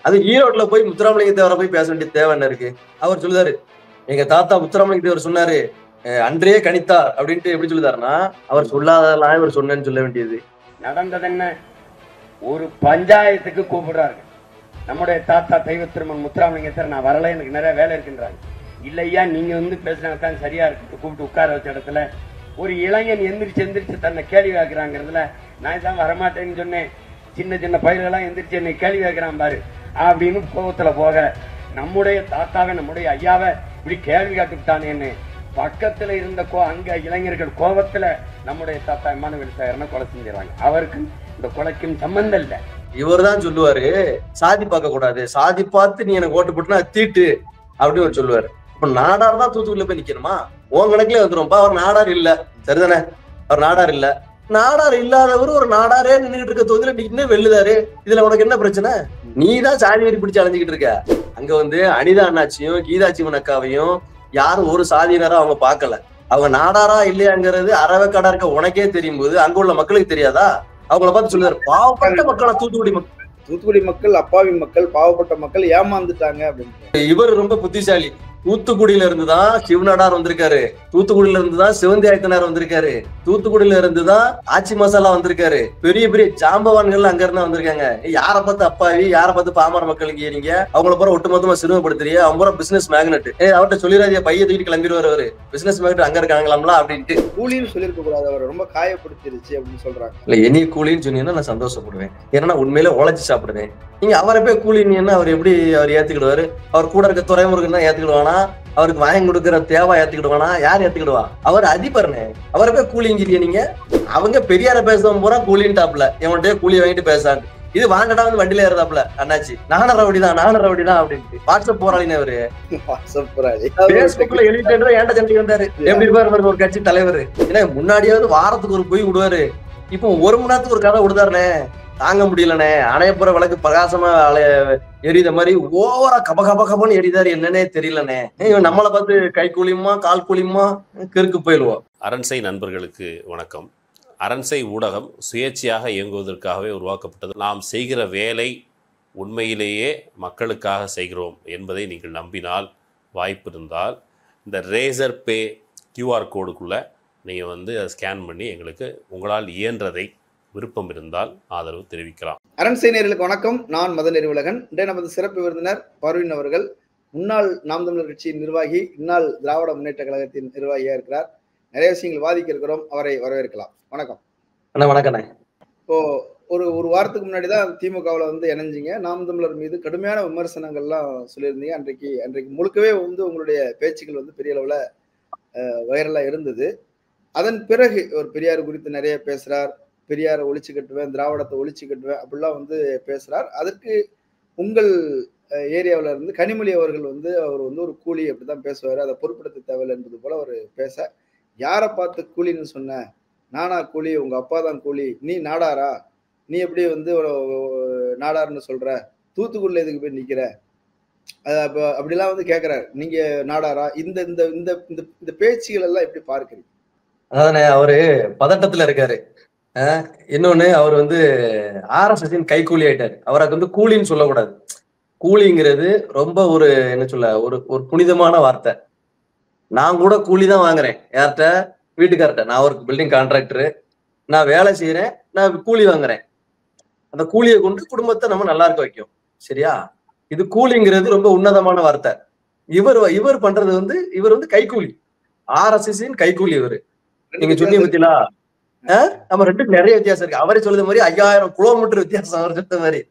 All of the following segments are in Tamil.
அது ஈரோட்ல போய் முத்துராமலிங்க தேவரை போய் பேச வேண்டிய தேவை என்ன இருக்கு? அவர் சொல்லுதாரு, எங்க தாத்தா முத்துராமலிங்க தேவர் சொன்னாரு, அன்றே கணித்தார் அப்படின்ட்டு எப்படி சொல்லுதாருன்னா, அவர் சொல்லாததெல்லாம் இவர் சொன்னேன்னு சொல்ல வேண்டியது. நடந்தது என்ன? ஒரு பஞ்சாயத்துக்கு கூப்பிடுறாரு நம்முடைய தாத்தா தெய்வ திருமன் முத்துராமலிங்கத்தர். நான் வரல, எனக்கு நிறைய வேலை இருக்குன்றாங்க. இல்லையா, நீங்க வந்து பேசினாதான் சரியா இருக்கு. கூப்பிட்டு உட்கார வச்ச இடத்துல ஒரு இளைஞன் எந்திரிச்சு தன்னை கேள்வி கேட்கிறாங்கிறதுல நான் தான் வரமாட்டேன்னு சொன்னேன். சின்ன சின்ன பயிர்களெல்லாம் எந்திரிச்சு என்னை கேள்வி கேட்கிறான் பாரு அப்படின்னு கோபத்துல போக, நம்முடைய தாத்தாவை நம்முடைய ஐயாவை இப்படி கேள்வி கேட்டுக்கிட்டானேன்னு பக்கத்துல இருந்த அங்க இளைஞர்கள் கோபத்துல நம்முடைய தாத்தா இமானுவேல் சாகரனை கொலை செஞ்சிடறாங்க. அவருக்கு இந்த கொலைக்கும் சம்பந்தம் இல்லை. இவர் தான் சொல்லுவாரு, சாதி பார்க்க கூடாது, சாதி பார்த்து நீ எனக்கு ஓட்டு போட்டுனா தீட்டு அப்படின்னு அவர் சொல்லுவாரு. இப்ப நாடார் தான் தூத்துக்குள்ள போய் நிக்கணுமா? உன் கணக்குல வந்துரும்பா. அவர் நாடார் இல்ல, சரிதானே? அவர் நாடார் இல்ல. நாடார் இல்லாதவர் ஒரு நாடாரே நின்றுட்டு இருக்க தொகுதியில நின்று வெல்லுதாரு. இதுல உனக்கு என்ன பிரச்சனை? நீ தான் சாதி வெறி பிடிச்சு அலைஞ்சுக்கிட்டு இருக்க. அங்க வந்து அனிதா அண்ணாச்சியும் கீதாட்சிமன் அக்காவையும் யாரும் ஒரு சாதியினரா அவங்க பார்க்கல. அவங்க நாடாரா இல்லையாங்கிறது அறவைக்காடா இருக்க உனக்கே தெரியும் போது அங்க உள்ள மக்களுக்கு தெரியாதா? அவங்கள பார்த்து சொல்லுவாரு, பாவப்பட்ட மக்களா தூத்துக்குடி மக்கள் அப்பாவி மக்கள், பாவப்பட்ட மக்கள் ஏமாந்துட்டாங்க அப்படின்னு. இவர் ரொம்ப புத்திசாலி. தூத்துக்குடியில இருந்துதான் சிவநாடார் வந்திருக்காரு, தூத்துக்குடியில இருந்துதான் சிவந்தி ஆயத்தனார் வந்திருக்காரு, தூத்துக்குடியில இருந்துதான் ஆச்சி மசாலா வந்திருக்காரு. பெரிய பெரிய ஜாம்பவான்கள் அங்க இருந்தா வந்திருக்காங்க. யார பார்த்து அப்பாவி, யார பார்த்து பாமர மக்களுக்கு ஏறீங்க? அவங்கள பூரா ஒட்டுமொத்தமா சிறுமப்படுத்துறீங்க. அவங்க பூரா பிசினஸ் மேக்னெட். அவர்கிட்ட சொல்லிடாதியா, பைய தூக்கிட்டு கிளம்பிடுவாரு அவரு. பிசினஸ் மேக்னெட் அங்க இருக்காங்களாம்ல அப்படின்ட்டு. கூலின்னு சொல்லிருக்க கூடாது, அவர் ரொம்ப காயப்படுத்திருச்சு அப்படின்னு சொல்றாங்க. இல்ல, என்னைய கூலின்னு சொன்னீங்கன்னா நான் சந்தோஷப்படுவேன். ஏன்னா உண்மையில உழைச்சு சாப்பிடுவேன். நீங்க அவரை போய் கூலின்னு அவர் எப்படி அவர் ஏத்துக்கிடுவாரு? அவர் கூட இருக்க துறைமுருகன் தான் ஏத்துக்கிடுவானா? அவருக்கு வாங்கி கொடுக்கிற தேவை ஏத்துக்கிடுவானா? யார் ஏத்துக்கிடுவா? அவர் அதிபர்னே. அவரை போய் கூலிங்கிறிய நீங்க. அவங்க பெரியார பேசுறவங்க பூரா கூலின்னு டாப்ல எவன்கிட்ட கூலி வாங்கிட்டு பேசாங்க. இது வாங்கடா வந்து வண்டியில ஏறதாப்ல அண்ணாச்சி, நானும் ரவுடிதான் அப்படின்ட்டு வாட்ஸ்அப் போராளினே அவரு. பேஸ்புக்ல எழுதிட்டு ஏன்டா சண்டி வந்தாரு. எப்படி இருப்பாரு ஒரு கட்சி தலைவர்? ஏன்னா முன்னாடியாவது வாரத்துக்கு ஒரு போய் விடுவாரு. இப்போ ஒரு மணி நேரத்துக்கு ஒரு கதை விடுதாருனே, தாங்க முடியலனே. அணையப்புற விளக்கு பிரகாசமா எரியுத மாதிரி ஓவரா கபன்னு எரிதாரு. என்னன்னே தெரியலனே. இவன் நம்மளை பார்த்து கை கூலியுமா கால் கூலியுமா கிறுக்கு போயிடுவோம். அரண்சை நண்பர்களுக்கு வணக்கம். அரண்சை ஊடகம் சுயேட்சையாக இயங்குவதற்காகவே உருவாக்கப்பட்டது. நாம் செய்கிற வேலை உண்மையிலேயே மக்களுக்காக செய்கிறோம் என்பதை நீங்கள் நம்பினால், வாய்ப்பு இருந்தால் இந்த ரேசர் பே கியூஆர் கோடுக்குள்ளே நீங்கள் வந்து அதை ஸ்கேன் பண்ணி எங்களுக்கு உங்களால் இயன்றதை விருப்பம் இருந்தால் ஆதரவு தெரிவிக்கலாம். அரண்சை நேயர்களுக்கு வணக்கம். நான் மதன் நெறிவுலகன். இன்றைய நமது சிறப்பு விருந்தினர் பர்வீன் அவர்கள். முன்னாள் நாம் தமிழர் கட்சியின் நிர்வாகி, இந்நாள் திராவிட முன்னேற்ற கழகத்தின் நிர்வாகியா இருக்கிறார். நிறைய விஷயங்கள் வாதிக்க இருக்கிறோம். அவரை வரவேற்கலாம். வணக்கம். வணக்கம். இப்போ ஒரு வாரத்துக்கு முன்னாடிதான் திமுகவில் வந்து இணைஞ்சிங்க. நாம் தமிழர் மீது கடுமையான விமர்சனங்கள்லாம் சொல்லியிருந்தீங்க. அன்றைக்கு முழுக்கவே வந்து உங்களுடைய பேச்சுக்கள் வந்து பெரிய அளவுல வைரலா இருந்தது. அதன் பிறகு ஒரு பெரியார் குறித்து நிறைய பேசுறார். பெரியாரை ஒழிச்சு கட்டுவேன், திராவிடத்தை ஒழிச்சு கட்டுவேன் அப்படிலாம் வந்து பேசுறார். அதற்கு உங்கள் ஏரியாவில இருந்து கனிமொழி அவர்கள் வந்து அவர் வந்து ஒரு கூலி அப்படிதான் பேசுவாரு, அதை பொருட்படுத்த தேவையில்லை என்பது போல அவர் பேச, யாரை பார்த்து கூலின்னு சொன்ன? நானா கூலி? உங்க அப்பா தான் கூலி. நீ நாடாரா? நீ எப்படி வந்து நாடாருன்னு சொல்ற? தூத்துக்குடியில எதுக்கு போய் நிக்கிற? அப்படிலாம் வந்து கேட்கிறாரு. நீங்க நாடாரா? இந்த இந்த இந்த இந்த பேச்சுகள் எல்லாம் எப்படி பார்க்கிறீங்க? அதானே, அவரு பதட்டத்துல இருக்காரு. இன்னொன்னு, அவர் வந்து ஆர்எஸ்எஸ் கைக்கூலி ஆயிட்டாரு. அவருக்கு வந்து கூலின்னு சொல்லக்கூடாது. கூலிங்கிறது ரொம்ப ஒரு என்ன சொல்ல, ஒரு புனிதமான வார்த்தை. நான் கூட கூலி தான் வாங்குறேன். யார்கிட்ட? வீட்டுக்கார்ட்ட. நான் ஒரு பில்டிங் கான்ட்ராக்டரு, நான் வேலை செய்யறேன், நான் கூலி வாங்குறேன். அந்த கூலியை கொண்டு குடும்பத்தை நம்ம நல்லா இருக்க வைக்கும். சரியா? இது கூலிங்கிறது ரொம்ப உன்னதமான வார்த்தை. இவர் பண்றது வந்து இவர் வந்து கைக்கூலி, ஆர்எஸ்எஸ் கைக்கூலி. இவரு நீங்க சொன்னீங்க பத்திலா, நம்ம ரெண்டுக்கு நிறைய வித்தியாசம் இருக்கு. அவரே சொல்லுற மாதிரி 5000 கிலோமீட்டர் வித்தியாசம். அவர் சொல்ற மாதிரி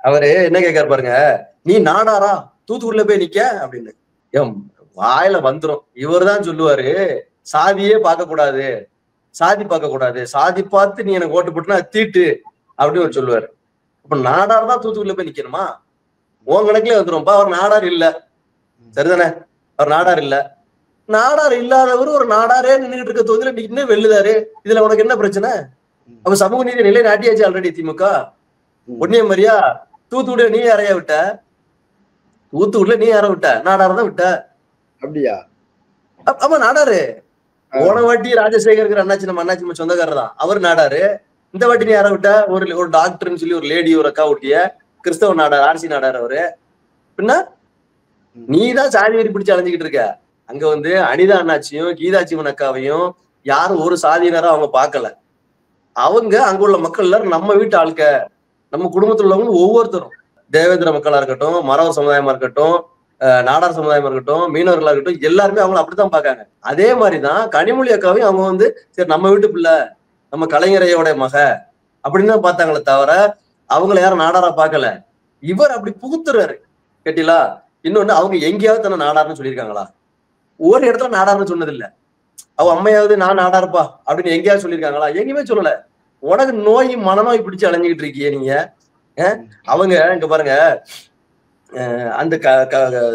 அவரு என்ன கேட்காரு பாருங்க, நீ நாடாரா? தூத்துக்குடியில போய் நிக்க அப்படின்னு வாயில வந்துரும். இவர் தான் சொல்லுவாரு, சாதியே பார்க்க கூடாது, சாதி பார்க்க கூடாது, சாதி பார்த்து நீ எனக்கு ஓட்டு போட்டுனா தீட்டு அப்படின்னு அவர் சொல்லுவாரு. அப்ப நாடார் தான் தூத்துக்குடியில போய் நிக்கணுமா? உன் கணக்குல வந்துரும்பா. அவர் நாடார் இல்ல, சரிதானே? அவர் நாடார் இல்ல. நாடார் இல்லாதவர் ஒரு நாடாரே நின்றுட்டு இருக்க தொகுதியில நின்று வெல்லுதாரு. இதுல உனக்கு என்ன பிரச்சனை? அப்ப சமூக நீதி நிலை நாட்டியாச்சு ஆல்ரெடி திமுக. ஒன்னிய மாதிரியா? தூத்துக்குடியில நீ யாரையா விட்ட? தூத்துக்குடியில நீ யார விட்ட? நாடார தான் விட்ட. அப்படியா? ஆமா, நாடாரு. போன வாட்டி ராஜசேகர் அண்ணாச்சி, நம்ம அண்ணாச்சி சொந்தக்காரர் தான், அவர் நாடாரு. இந்த வாட்டி நீ யார விட்ட? ஒரு டாக்டர்னு சொல்லி ஒரு லேடி ஒரு அக்கா விட்டிய. கிறிஸ்தவ நாடார், ஆர்சி நாடார் அவரு. பின்ன நீதான் சாதி வெறி பிடிச்சு அலைஞ்சுக்கிட்டு இருக்க. அங்க வந்து அனிதா அண்ணாச்சியும் கீதா ஜீவன் அக்காவையும் யாரும் ஒரு சாதியினரா அவங்க பார்க்கல. அவங்க அங்க உள்ள மக்கள் எல்லாரும் நம்ம வீட்டு ஆட்க, நம்ம குடும்பத்தில் உள்ளவங்க ஒவ்வொருத்தரும், தேவேந்திர மக்களா இருக்கட்டும், மறவர் சமுதாயமா இருக்கட்டும், நாடார் சமுதாயமா இருக்கட்டும், மீனவர்களா இருக்கட்டும், எல்லாருமே அவங்கள அப்படித்தான் பார்க்காங்க. அதே மாதிரிதான் கனிமொழி அக்காவையும் அவங்க வந்து சரி நம்ம வீட்டு பிள்ளை, நம்ம கலைஞரையோட மக அப்படின்னு தான் பார்த்தாங்களே தவிர அவங்கள யாரும் நாடாரா பார்க்கல. இவர் அப்படி புகுத்துறாரு கேட்டீங்களா. இன்னொன்னு, அவங்க எங்கேயாவது தன்னை நாடார்னு சொல்லியிருக்காங்களா? ஒரு இடத்துல நாடார்னு சொன்னது இல்ல. அவ அம்மையாவது நான் நாடார்ப்பா அப்படின்னு எங்கேயாவது சொல்லியிருக்காங்களா? எங்கேயுமே சொல்லல. உனக்கு நோய் மனநோய் பிடிச்சு அலைஞ்சுக்கிட்டு இருக்கீங்க நீங்க. அவங்க இங்க பாருங்க, அந்த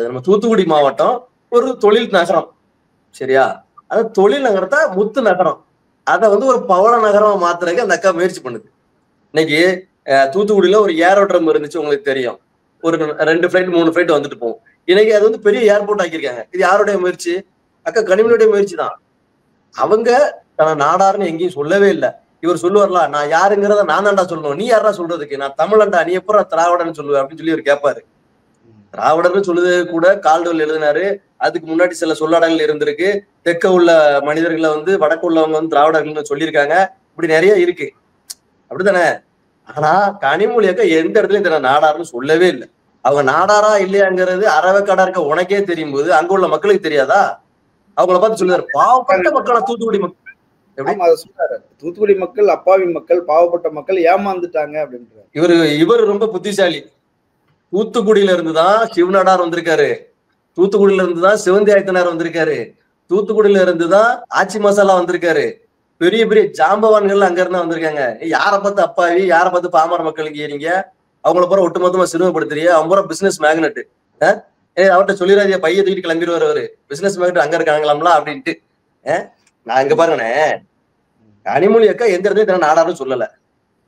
நம்ம தூத்துக்குடி மாவட்டம் ஒரு தொழில் நகரம், சரியா? அது தொழில் நகரத்தை முத்து நகரம், அதை வந்து ஒரு பவள நகரம் மாத்துறதுக்கு அந்த அக்கா முயற்சி பண்ணுது. இன்னைக்கு தூத்துக்குடியில ஒரு ஏரோட்ரம் இருந்துச்சு, உங்களுக்கு தெரியும். ஒரு 2 ஃபிளைட் 3 ஃபிளைட் வந்துட்டு போகும். இன்னைக்கு அது வந்து பெரிய ஏர்போர்ட் ஆக்கியிருக்காங்க. இது யாருடைய முயற்சி? அக்கா கனிமொழியுடைய முயற்சி தான். அவங்க தன நாடாருன்னு எங்கேயும் சொல்லவே இல்லை. இவர் சொல்லுவார்ல, நான் யாருங்கிறத நான் தான்டா சொல்லணும், நீ யாரா சொல்றதுக்கு, நான் தமிழன்டா, நீ எப்பறம் திராவிடன்னு சொல்லுவேன் அப்படின்னு சொல்லி இவர் கேட்பாரு. திராவிடர்னு சொல்லுது கூட கால்டுவெல் எழுதினாரு. அதுக்கு முன்னாடி சில சொல்லாடங்கள் இருந்திருக்கு. தெற்க உள்ள மனிதர்களை வந்து வடக்கு உள்ளவங்க வந்து திராவிடர்கள்னு சொல்லியிருக்காங்க. இப்படி நிறைய இருக்கு, அப்படித்தானே? ஆனா கனிமொழி அக்கா எந்த இடத்துலயும் இந்த நாடாருன்னு சொல்லவே இல்லை. அவங்க நாடாரா இல்லையாங்கிறது அறவைக்காடா இருக்க உனக்கே தெரியும் போது அங்க உள்ள மக்களுக்கு தெரியாதா? அவங்கள பார்த்து சொல்லுவாரு, பாவப்பட்ட மக்களா தூத்துக்குடி மக்கள். தூத்துக்குடி மக்கள் அப்பாவி மக்கள், பாவப்பட்ட மக்கள் ஏமாந்துட்டாங்க அப்படின்றாரு. இவர் ரொம்ப புத்திசாலி. தூத்துக்குடியில இருந்துதான் சிவநாடார் வந்திருக்காரு, தூத்துக்குடியில இருந்துதான் சிவந்தி ஆயத்தனார் வந்திருக்காரு, தூத்துக்குடியில இருந்துதான் ஆச்சி மசாலா வந்திருக்காரு. பெரிய பெரிய ஜாம்பவான்கள் அங்க இருந்தா வந்திருக்காங்க. யாரை பார்த்து அப்பாவி, யாரை பார்த்து பாமர மக்களுக்கு ஏறீங்க? அவங்கள பூரா ஒட்டுமொத்தமா சிறுமப்படுத்துறிய. அவங்க பூரா பிசினஸ் மேக்னெட். அவர்கிட்ட சொல்லிடாதீங்க, பைய தூக்கிட்டு கிளம்பிடுவார் அவரு. பிசினஸ் மேக்னெட் அங்க இருக்காங்களாம்ல அப்படின்ட்டு. நான் இங்க பாருங்கண்ணே, கனிமொழி அக்கா எந்த இடத்துல நாடாருன்னு சொல்லல.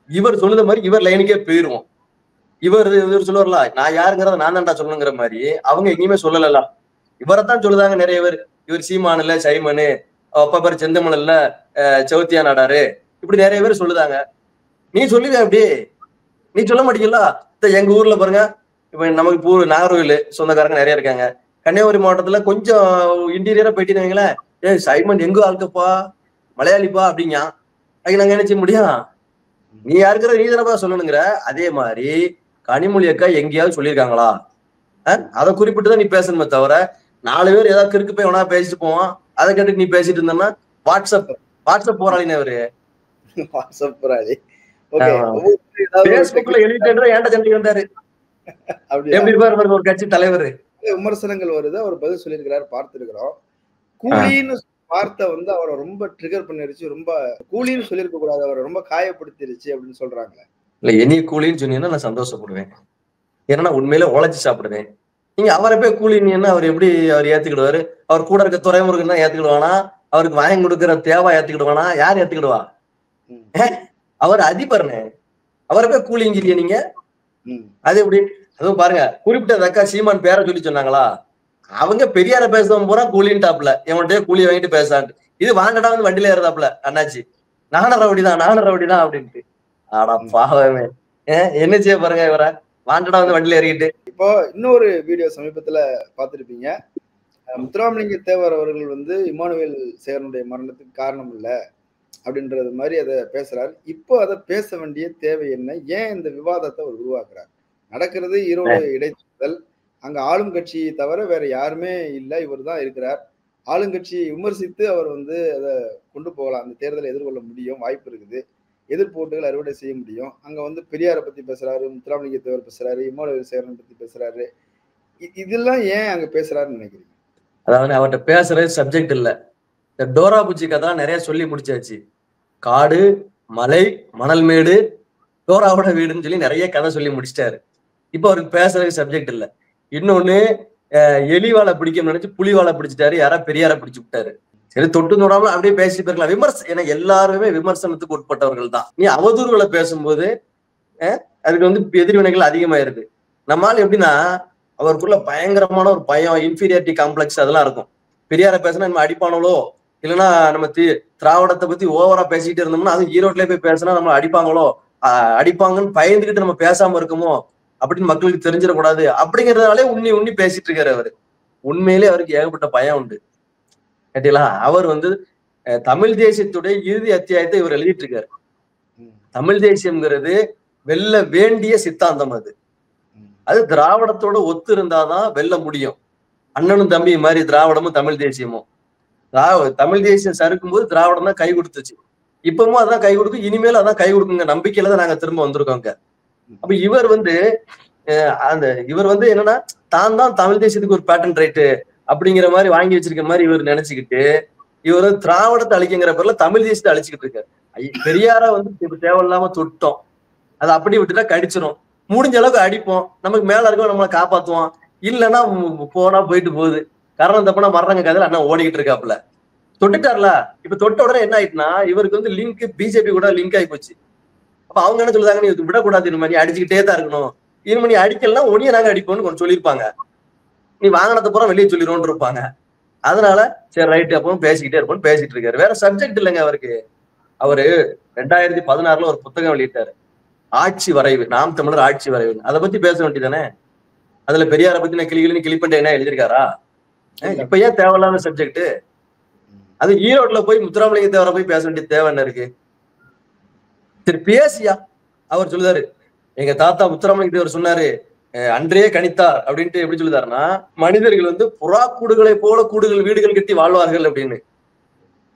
இவர் சொல்லுத மாதிரி இவர் லைனுக்கே போயிருவோம். இவர் சொல்லுவார்ல, நான் யாருங்கிறத நான் தான்டா சொல்லணுங்கிற மாதிரி அவங்க எங்கேயுமே சொல்லல. இவரைத்தான் சொல்லுதாங்க நிறைய பேர். இவர் சீமானுல சைமனு, அப்பா பேர் செந்தமணல்ல சௌத்தியா நாடாரு, இப்படி நிறைய பேர் சொல்லுதாங்க. நீ சொல்லுவியா அப்படி? நீ சொல்ல மாட்டீங்களா? எங்க ஊர்ல பாருங்க, இப்ப நமக்கு நாகர்கோவில் சொந்தக்காரங்க நிறைய இருக்காங்க. கன்னியாகுமரி மாவட்டத்துல கொஞ்சம் இன்டீரியரா போயிட்டு வைங்களேன், சைமன் எங்க ஆளுக்கப்பா, மலையாளிப்பா அப்படிங்க. அதுக்கு நாங்க என்ன செய்ய முடியும்? நீ யாருக்கிற நீ தானப்பா சொல்லணுங்கிற. அதே மாதிரி கனிமொழி அக்கா எங்கேயாவது சொல்லியிருக்காங்களா? அதை குறிப்பிட்டுதான் நீ பேசணுமே தவிர 4 பேர் ஏதாவது கிறுக்கு போய் எவனா பேசிட்டு போவான், அதை கேட்டு நீ பேசிட்டு இருந்தன்னா வாட்ஸ்அப் போராளினே அவரு. வாட்ஸ்அப் போராளி. பேஸ்புக்ல எலிட்டேன்ற ஏன்டா சண்டைக்கு வந்தாரு. எப்படி இருப்பாரு ஒரு கட்சி தலைவர்? விமர்சனங்கள் வருது, அவர் பதில் சொல்லியிருக்கிறாரு, பார்த்திருக்கிறோம். கூலின்னு வார்த்தை வந்து அவரை ரொம்ப ட்ரிகர் பண்ணிருச்சு. ரொம்ப கூலின்னு சொல்லியிருக்க கூடாது, அவரை ரொம்ப காயப்படுத்திருச்சு அப்படின்னு சொல்றாங்க. இல்ல, இனி கூலின்னு சொன்னீங்கன்னா நான் சந்தோஷப்படுவேன். ஏன்னா உண்மையில உழைச்சு சாப்பிடுவேன். நீங்க அவரை போய் கூலின்னு அவர் எப்படி அவர் ஏத்துக்கிடுவாரு? அவர் கூட இருக்க துறைமுருகன் தான் ஏத்துக்கிடுவானா? அவருக்கு வாங்கி கொடுக்குற தேவா ஏத்துக்கிடுவானா? யார் ஏத்துக்கிடுவா? அவர் அதிபர்னே, அவரை போய் கூலிங்கிறிய நீங்க. அது எப்படி? அதுவும் பாருங்க, குறிப்பிட்ட அக்கா சீமான் பேரை சொல்லி சொன்னாங்களா? அவங்க பெரியார பேசுறவங்க பூரா கூலின்னு டாப்ல, எவன்கிட்டயே கூலி வாங்கிட்டு பேசான்ட்டு. இது வாங்கடா வந்து வண்டியில ஏறதாப்ல அண்ணாச்சி, நானும் ரவுடிதான் அப்படின்ட்டு. ஆனா பாவமே, என்ன செய்ய பாருங்க இவரை, வாண்டடா வந்து வண்டியில ஏறிக்கிட்டு. இப்போ இன்னொரு வீடியோ சமீபத்துல பார்த்திருப்பீங்க. முத்துராமலிங்க தேவர் அவர்கள் வந்து இமானுவேல் சேகரனுடைய மரணத்துக்கு காரணம் இல்லை அப்படின்றது மாதிரி அதை பேசுறாரு. இப்போ அதை பேச வேண்டிய தேவை என்ன? ஏன் இந்த விவாதத்தை அவர் உருவாக்குறாரு? நடக்கிறது ஈரோடு இடைத்தேர்தல். அங்க ஆளும் கட்சியை தவிர வேற யாருமே இல்லை, இவர் தான் இருக்கிறார். ஆளுங்கட்சியை விமர்சித்து அவர் வந்து அதை கொண்டு போகலாம், அந்த தேர்தலை எதிர்கொள்ள முடியும், வாய்ப்பு இருக்குது, எதிர்ப்போட்டுகள் அறுவடை செய்ய முடியும். அங்க வந்து பெரியாரை பத்தி பேசுறாரு, முத்துராமலிங்க தேவர் பேசுறாரு, இமானுவேல் சேகரன் பத்தி பேசுறாரு. இதெல்லாம் ஏன் அங்க பேசுறாருன்னு நினைக்கிறீங்க? அதாவது அவர்கிட்ட பேசுறது சப்ஜெக்ட் இல்ல. இந்த டோரா புஜ்ஜி கதை நிறைய சொல்லி முடிச்சாச்சு. காடு, மலை, மணல் மேடு, டோராவோட வீடுன்னு சொல்லி நிறைய கதை சொல்லி முடிச்சிட்டாரு. இப்ப அவருக்கு பேசுறதுக்கு சப்ஜெக்ட் இல்ல. இன்னொன்னு, எலி வாழை பிடிக்கணும்னு நினைச்சு புலி வாழை பிடிச்சிட்டாரு, யாரா பெரியார பிடிச்சு விட்டாரு. சரி, தொட்டு நோடாமல அப்படியே பேசிட்டு போயிருக்கலாம். ஏன்னா எல்லாருமே விமர்சனத்துக்கு உட்பட்டவர்கள் தான். நீ அவதூறுகளை பேசும்போது அதுக்கு வந்து எதிர்வினைகள் அதிகமாயிருது. நம்மால் எப்படின்னா, அவருக்குள்ள பயங்கரமான ஒரு பயம், இன்ஃபீரியாரிட்டி காம்ப்ளெக்ஸ் அதெல்லாம் இருக்கும். பெரியார பேசினா நம்ம அடிப்பானோளோ, இல்லைன்னா நம்ம திராவிடத்தை பத்தி ஓவரா பேசிக்கிட்டு இருந்தோம்னா, அது ஈரோட்லயே போய் பேசினா நம்ம அடிப்பாங்களோ, அடிப்பாங்கன்னு பயந்துகிட்டு நம்ம பேசாம இருக்குமோ, அப்படின்னு மக்களுக்கு தெரிஞ்சிடக்கூடாது அப்படிங்கறதுனாலே உண்ணி பேசிட்டு இருக்காரு அவரு. உண்மையிலே அவருக்கு ஏகப்பட்ட பயம் உண்டு. கேட்டீங்களா? அவர் வந்து தமிழ் தேசியத்துடைய இறுதி அத்தியாயத்தை இவர் எழுதிட்டு இருக்காரு. தமிழ் தேசியம்ங்கிறது வெல்ல வேண்டிய சித்தாந்தம். அது திராவிடத்தோட ஒத்து இருந்தாதான் வெல்ல முடியும். அண்ணனும் தம்பி மாதிரி திராவிடமும் தமிழ் தேசியமும். தமிழ் தேசியம் சறுக்கும் போது திராவிடம் தான் கை கொடுத்துச்சு. இப்பவும் அதான் கை கொடுக்கும், இனிமேல் அதான் கை கொடுக்குங்க நம்பிக்கையில தான் நாங்க திரும்ப வந்திருக்கோங்க. அப்ப இவர் வந்து என்னன்னா தான் தமிழ் தேசியத்துக்கு ஒரு பேட்டன் ரைட்டு அப்படிங்கிற மாதிரி வாங்கி வச்சிருக்க மாதிரி இவர் நினைச்சுக்கிட்டு இவர் திராவிடத்தை அழிக்குங்கிற பேர்ல தமிழ் தேசியத்தை அழிச்சுக்கிட்டு இருக்காரு. பெரியார வந்து இப்ப தேவையில்லாம தொட்டோம், அதை அப்படி விட்டுட்டா கடிச்சிரும், முடிஞ்ச அளவுக்கு அடிப்போம், நமக்கு மேல இருக்கோம், நம்மளை காப்பாத்துவோம், இல்லைன்னா போனா போயிட்டு போகுது, காரணம் தப்புனா மரணங்க கதையில அண்ணா ஓடிக்கிட்டு இருக்காப்புல. தொட்டுட்டார்ல. இப்ப தொட்ட உடனே என்ன ஆயிட்டுனா இவருக்கு வந்து லிங்க் பிஜேபி கூட லிங்க் ஆகி போச்சு. அப்ப அவங்க என்ன சொல்லுதாங்க, நீ விடக்கூடாது, இந்த மாதிரி அடிச்சுக்கிட்டே தான் இருக்கணும், இனிமே நீ அடிக்கலாம் ஒன்னிய நாங்க அடிப்போம்னு கொஞ்சம் சொல்லியிருப்பாங்க, நீ வாங்கினத பூரா வெளியே சொல்லிடுவோம் இருப்பாங்க. அதனால சரி ரைட் அப்பவும் பேசிக்கிட்டே இருப்போம்னு பேசிட்டு இருக்காரு. வேற சப்ஜெக்ட் இல்லைங்க அவருக்கு. அவரு 2016 ஒரு புத்தகம் வெளியிட்டாரு, ஆட்சி வரைவு, நாம் தமிழர் ஆட்சி வரைவு. அதை பத்தி பேச வேண்டியதானே? அதுல பெரியாரை பத்தி நான் கிளிப்பண்டே என்ன எழுதியிருக்காரா? இப்ப ஏன் தேவையில்லாத சப்ஜெக்ட்? அது ஈரோட்ல போய் முத்துராமலிங்க தேவரை போய் பேச வேண்டிய தேவை என்ன இருக்கு? சரி பேசியா. அவர் சொல்லுதாரு, எங்க தாத்தா முத்துராமலிங்க தேவர் சொன்னாரு, அன்றே கணித்தார் அப்படின்ட்டு எப்படி சொல்லுதாருன்னா, மனிதர்கள் வந்து புறா கூடுகளை போல கூடுகள் வீடுகள் கட்டி வாழ்வார்கள் அப்படின்னு,